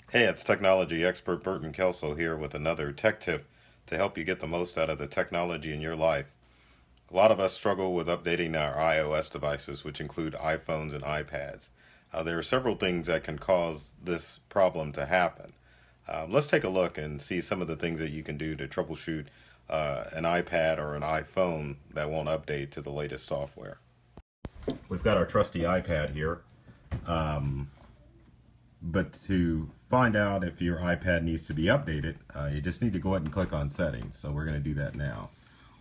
Hey, it's technology expert Burton Kelso here with another tech tip to help you get the most out of the technology in your life. A lot of us struggle with updating our iOS devices, which include iPhones and iPads. There are several things that can cause this problem to happen. Let's take a look and see some of the things that you can do to troubleshoot an iPad or an iPhone that won't update to the latest software. We've got our trusty iPad here. Um, But to find out if your iPad needs to be updated, you just need to go ahead and click on settings. So we're going to do that now.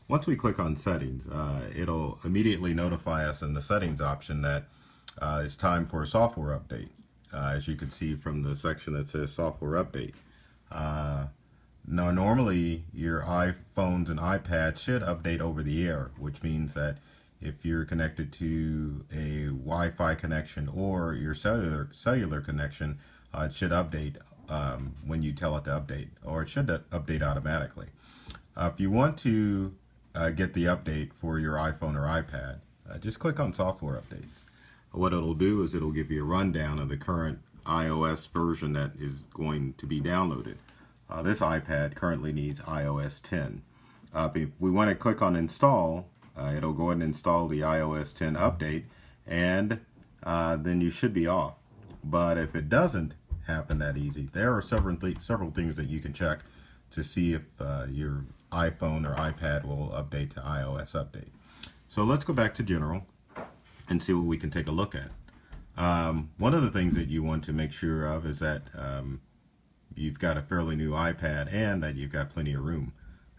Once we click on settings, it'll immediately notify us in the settings option that it's time for a software update. As you can see from the section that says software update. Uh, Now, normally your iPhones and iPads should update over the air, which means that if you're connected to a Wi-Fi connection or your cellular connection, it should update when you tell it to update, or it should update automatically. If you want to get the update for your iPhone or iPad, just click on software updates. What it'll do is it'll give you a rundown of the current iOS version that is going to be downloaded. This iPad currently needs iOS 10. If we want to click on install, it'll go ahead and install the iOS 10 update, and then you should be off. But if it doesn't happen that easy, there are several things that you can check to see if your iPhone or iPad will update to iOS update. So let's go back to general and see what we can take a look at. One of the things that you want to make sure of is that you've got a fairly new iPad and that you've got plenty of room.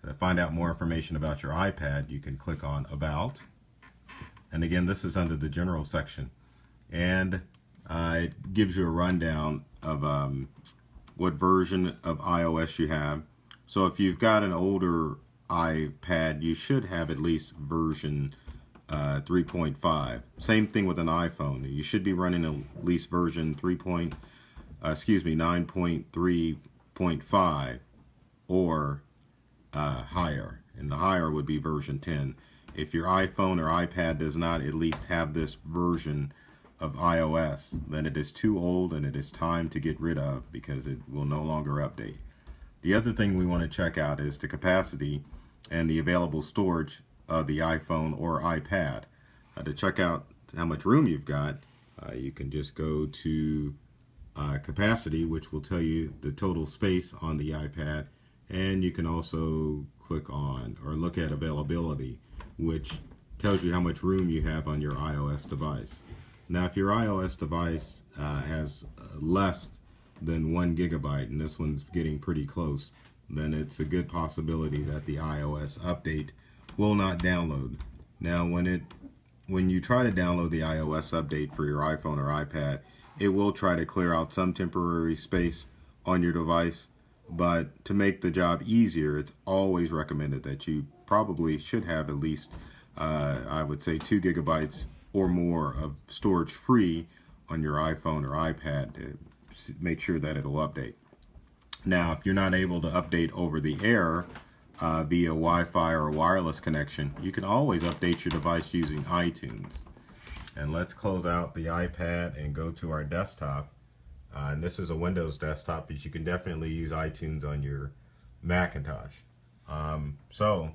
To find out more information about your iPad, you can click on About. And again, this is under the General section. And it gives you a rundown of what version of iOS you have. So if you've got an older iPad, you should have at least version 3.5. Same thing with an iPhone. You should be running at least version 9.3.5 or higher, and the higher would be version 10. If your iPhone or iPad does not at least have this version of iOS, then it is too old and it is time to get rid of because it will no longer update. The other thing we want to check out is the capacity and the available storage of the iPhone or iPad. To check out how much room you've got, you can just go to capacity, which will tell you the total space on the iPad, and you can also click on or look at availability, which tells you how much room you have on your iOS device. Now, if your iOS device has less than 1 GB, and this one's getting pretty close, then it's a good possibility that the iOS update will not download. Now, when you try to download the iOS update for your iPhone or iPad, it will try to clear out some temporary space on your device, but to make the job easier, it's always recommended that you probably should have at least, I would say, 2 GB or more of storage free on your iPhone or iPad to make sure that it'll update. Now, if you're not able to update over the air via Wi-Fi or a wireless connection, you can always update your device using iTunes. And let's close out the iPad and go to our desktop. And this is a Windows desktop, but you can definitely use iTunes on your Macintosh. So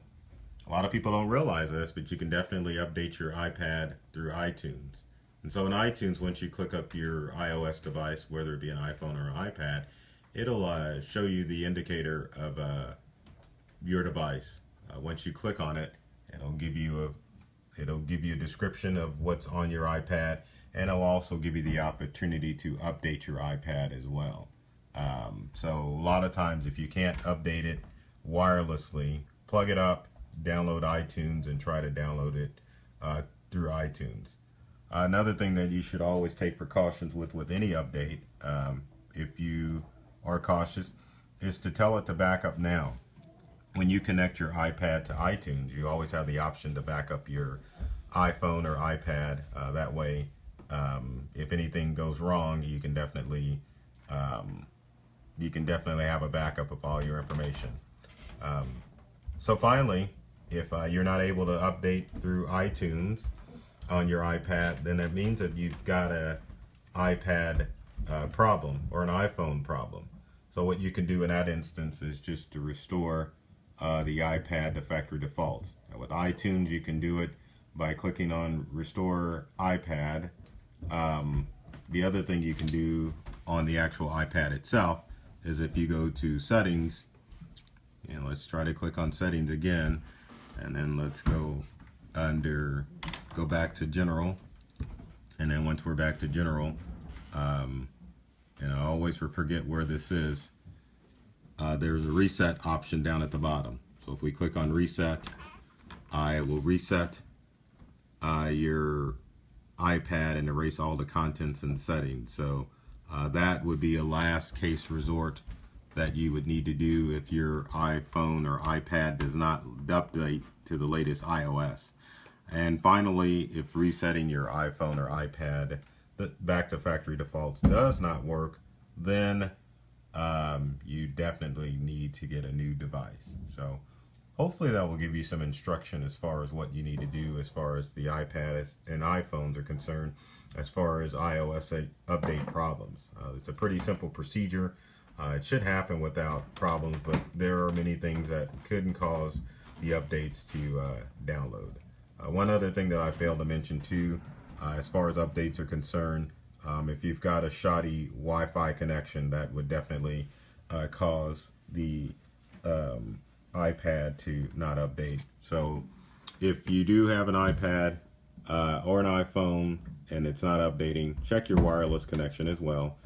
a lot of people don't realize this, but you can definitely update your iPad through iTunes. And so in iTunes, once you click up your iOS device, whether it be an iPhone or an iPad, it'll show you the indicator of your device. Once you click on it, it'll give you a description of what's on your iPad, and it'll also give you the opportunity to update your iPad as well. So a lot of times, if you can't update it wirelessly, plug it up, download iTunes, and try to download it through iTunes. Another thing that you should always take precautions with any update, if you are cautious, is to tell it to back up now. When you connect your iPad to iTunes, you always have the option to back up your iPhone or iPad. That way, if anything goes wrong, you can definitely have a backup of all your information. So finally, if you're not able to update through iTunes on your iPad, then that means that you've got a iPad problem or an iPhone problem. So what you can do in that instance is just to restore the iPad to factory defaults. Now with iTunes, you can do it by clicking on Restore iPad. The other thing you can do on the actual iPad itself is if you go to Settings, and let's try to click on Settings again, and then let's go back to General, and then once we're back to General, and I always forget where this is, there's a reset option down at the bottom. So if we click on Reset, I will reset your iPad and erase all the contents and settings. So that would be a last case resort that you would need to do if your iPhone or iPad does not update to the latest iOS. And finally, if resetting your iPhone or iPad back to factory defaults does not work, then you definitely need to get a new device. So hopefully that will give you some instruction as far as what you need to do as far as the iPad and iPhones are concerned, as far as iOS update problems. It's a pretty simple procedure. It should happen without problems, but there are many things that could cause the updates to download. One other thing that I failed to mention too, as far as updates are concerned, if you've got a shoddy Wi-Fi connection, that would definitely cause the iPad to not update. So if you do have an iPad or an iPhone and it's not updating, check your wireless connection as well.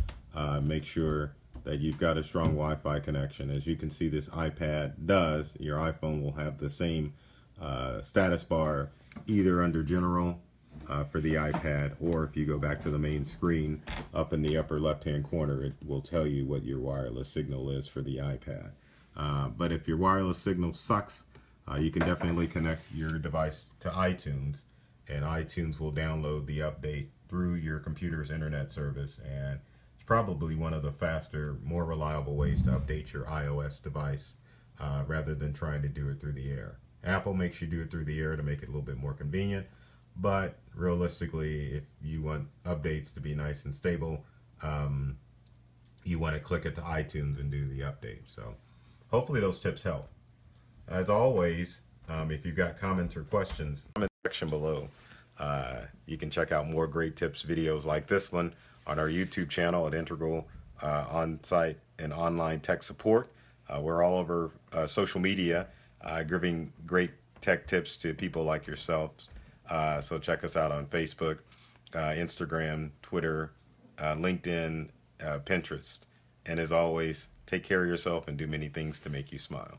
Make sure that you've got a strong Wi-Fi connection. As you can see, this iPad does. Your iPhone will have the same status bar either under General for the iPad, or if you go back to the main screen up in the upper left hand corner, it will tell you what your wireless signal is for the iPad. But if your wireless signal sucks, you can definitely connect your device to iTunes, and iTunes will download the update through your computer's internet service, and it's probably one of the faster, more reliable ways to update your iOS device rather than trying to do it through the air. Apple makes you do it through the air to make it a little bit more convenient, but realistically, if you want updates to be nice and stable, you want to click it to iTunes and do the update. So hopefully those tips help. As always, if you've got comments or questions, comment section below. You can check out more great tips videos like this one on our YouTube channel at Integral On-Site and Online Tech Support. We're all over social media, giving great tech tips to people like yourselves. So check us out on Facebook, Instagram, Twitter, LinkedIn, Pinterest. And as always, take care of yourself and do many things to make you smile.